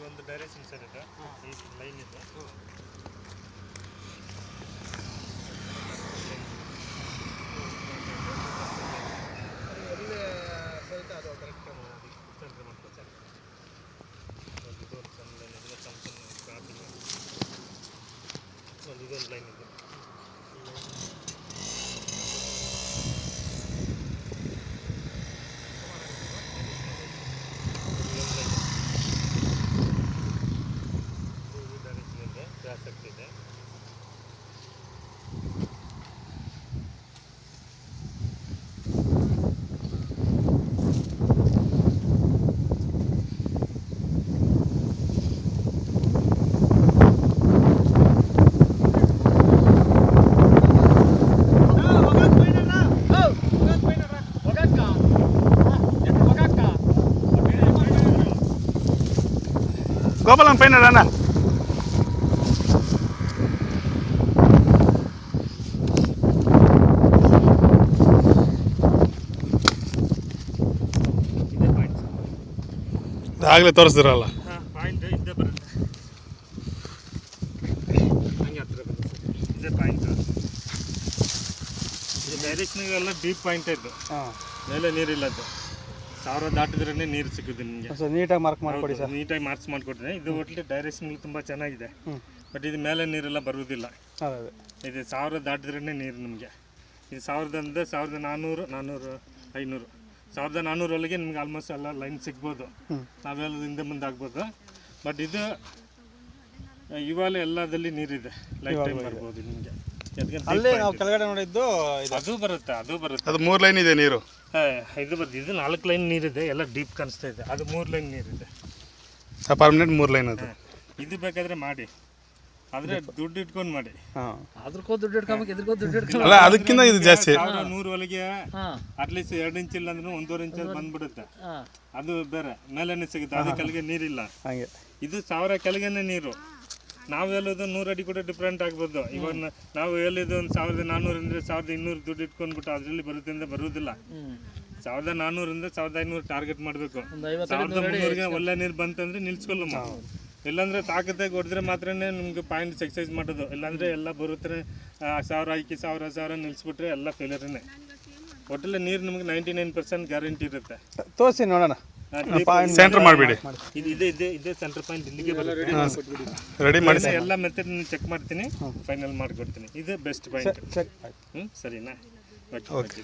ಒಂದು direction sir ಇದೆ, ಈ ಲೈನ್ ಇದೆ. ಎಲ್ಲಿ ಸಹಿತ ಅದು ಕರೆಕ್ಟ್ ಸೆಂಟ್ರ್ ಮಾಡ್ಕೊತಾರೆ. ಇದೊಂದು ಸಣ್ಣ ಲೈನ್ ಇದೆ, ಸಣ್ಣ ಸಣ್ಣ ಕ್ರಾಪಿಂಗ್ ಒಂದು ಇದೊಂದು ಲೈನ್ ಇದೆ. ಆಸಕ್ತಿ ಇದೆ. ಗೋಪಾಲನ್ ಪೈನ ಅಣ್ಣ ಆಗಲೇ ತೋರಿಸ್ದಿರಲ್ಲ. ಪಾಯಿಂಟ್ ಇದ್ದೇ ಬರುತ್ತೆ, ಹಂಗೆ ಹತ್ರ ಬರುತ್ತೆ. ಇದೇ ಪಾಯಿಂಟ್, ಇದು ಡೈರೆಕ್ಷನ್ಗೆಲ್ಲ ಡೀಪ್ ಪಾಯಿಂಟ್ ಇದ್ದು, ಮೇಲೆ ನೀರಿಲ್ಲದ್ದು. 1000 ದಾಟಿದ್ರೇ ನೀರು ಸಿಗುತ್ತೆ ನಿಮಗೆ. ನೀಟಾಗಿ ಮಾರ್ಕ್ ಮಾಡಿಕೊಡಿ ಸರ್. ನೀಟಾಗಿ ಮಾರ್ಕ್ಸ್ ಮಾಡಿಕೊಡ್ತೀನಿ. ಇದು ಒಟ್ಟಿಗೆ ಡೈರೆಕ್ಷನ್ ತುಂಬ ಚೆನ್ನಾಗಿದೆ, ಬಟ್ ಇದು ಮೇಲೆ ನೀರೆಲ್ಲ ಬರುವುದಿಲ್ಲ. ಇದು 1000 ದಾಟಿದ್ರೇ ನೀರು ನಿಮಗೆ. ಇದು 1000 ಅಂದರೆ 1400, 400, 500, 1400 ಒಳಗೆ ನಿಮ್ಗೆ ಆಲ್ಮೋಸ್ಟ್ ಎಲ್ಲ ಲೈನ್ ಸಿಗ್ಬೋದು. ನಾವೆಲ್ಲ ಹಿಂದೆ ಮುಂದೆ ಆಗ್ಬೋದು. ಬಟ್ ಇದು ಇವಾಗ ಎಲ್ಲದಲ್ಲಿ ನೀರಿದೆ, ಲೈಫ್ ಟೈಮ್ ಬರ್ಬೋದು ನಿಮಗೆ. ಅಲ್ಲೇ ನಾವು ಕೆಳಗಡೆ ನೋಡಿದ್ದು ಅದು ಬರುತ್ತೆ, ಅದು 3 ಲೈನ್ ಇದೆ ನೀರು. ಇದು ಬರುತ್ತೆ. ಇದು 4 ಲೈನ್ ನೀರಿದೆ, ಎಲ್ಲ ಡೀಪ್ ಕಾಣಿಸ್ತಾ ಇದೆ. ಅದು 3 ಲೈನ್ ನೀರಿದೆ, ಪರ್ಮನೆಂಟ್ 3 ಲೈನ್ ಅದು. ಇದು ಬೇಕಾದ್ರೆ ಮಾಡಿ, ಆದರೆ ದುಡ್ಡು ಇಟ್ಕೊಂಡು ಮಾಡಿ. ಅದಕ್ಕೂ ದುಡ್ಡು ಇಟ್ಕೊಬೇಕು, ಇದಕ್ಕೂ ದುಡ್ಡು ಇಟ್ಕೊಂಡು ಅಲ್ಲ, ಅದಕ್ಕಿಂತ ಇದು ಜಾಸ್ತಿ. 100 ಒಳಗೆ ಅಟ್ಲೀಸ್ಟ್ 2 ಇಂಚ್ ಇಲ್ಲ ಅಂದ್ರೆ 1.5 ಇಂಚ್ ಬಂದ್ಬಿಡುತ್ತೆ. ಅದು ಬೇರೆ ಮೇಲೇನೆ ಸಿಗುತ್ತೆ, ಅದು ಕೆಳಗೆ ನೀರಿಲ್ಲ. ಇದು 1000 ಕೆಳಗೇನೆ ನೀರು. ನಾವು ಹೇಳೋದು 100 ಅಡಿ ಕೂಡ ಡಿಫ್ರೆಂಟ್ ಆಗ್ಬೋದು. ಇವಾಗ ನಾವು ಹೇಳಿದ್ದು ಒಂದು 1400 ಅಂದರೆ 1200 ದುಡ್ಡು ಇಟ್ಕೊಂಡ್ಬಿಟ್ಟು ಅದರಲ್ಲಿ ಬರುತ್ತೆ ಅಂದ್ರೆ ಬರುವುದಿಲ್ಲ. 1400 ಅಂದರೆ 1500 ಟಾರ್ಗೆಟ್ ಮಾಡಬೇಕು. 1300ಗೆ ಒಳ್ಳೆ ನೀರು ಬಂತಂದ್ರೆ ನಿಲ್ಸ್ಕೊಳ್ಳಮ್ಮ. ಇಲ್ಲಾಂದ್ರೆ ತಾಕತ್ತಾಗಿ ಹೊಡೆದ್ರೆ ಮಾತ್ರ ನಿಮ್ಗೆ ಪಾಯಿಂಟ್ ಎಕ್ಸೈಸ್ ಮಾಡೋದು. ಇಲ್ಲಾಂದ್ರೆ ಎಲ್ಲ ಬರುತ್ತೆ 1000 ಹಾಕಿ 1000 ನಿಲ್ಸ್ಬಿಟ್ರೆ ಎಲ್ಲ ಫೇಲಿಯರ್ನೇ. ಒಟ್ಟಲ್ಲಿ ನೀರು ನಿಮ್ಗೆ 99% ಗ್ಯಾರಂಟಿ ಇರುತ್ತೆ. ತೋರಿಸಿ ನೋಡೋಣ. ಸೆಂಟರ್ ಮಾಡಿಬಿಡಿ. ಇದೇ ಸೆಂಟರ್ ಪಾಯಿಂಟ್ ಇಲ್ಲಿಗೆ ಬರುತ್ತೆ. ರೆಡಿ ಮಾಡಿ ಎಲ್ಲ ಮೆಥಡ್ ಚೆಕ್ ಮಾಡ್ತೀನಿ, ಫೈನಲ್ ಮಾಡಿಕೊಡ್ತೀನಿ. ಇದು ಬೆಸ್ಟ್ ಪಾಯಿಂಟ್. ಸರಿನಾ? ಓಕೆ.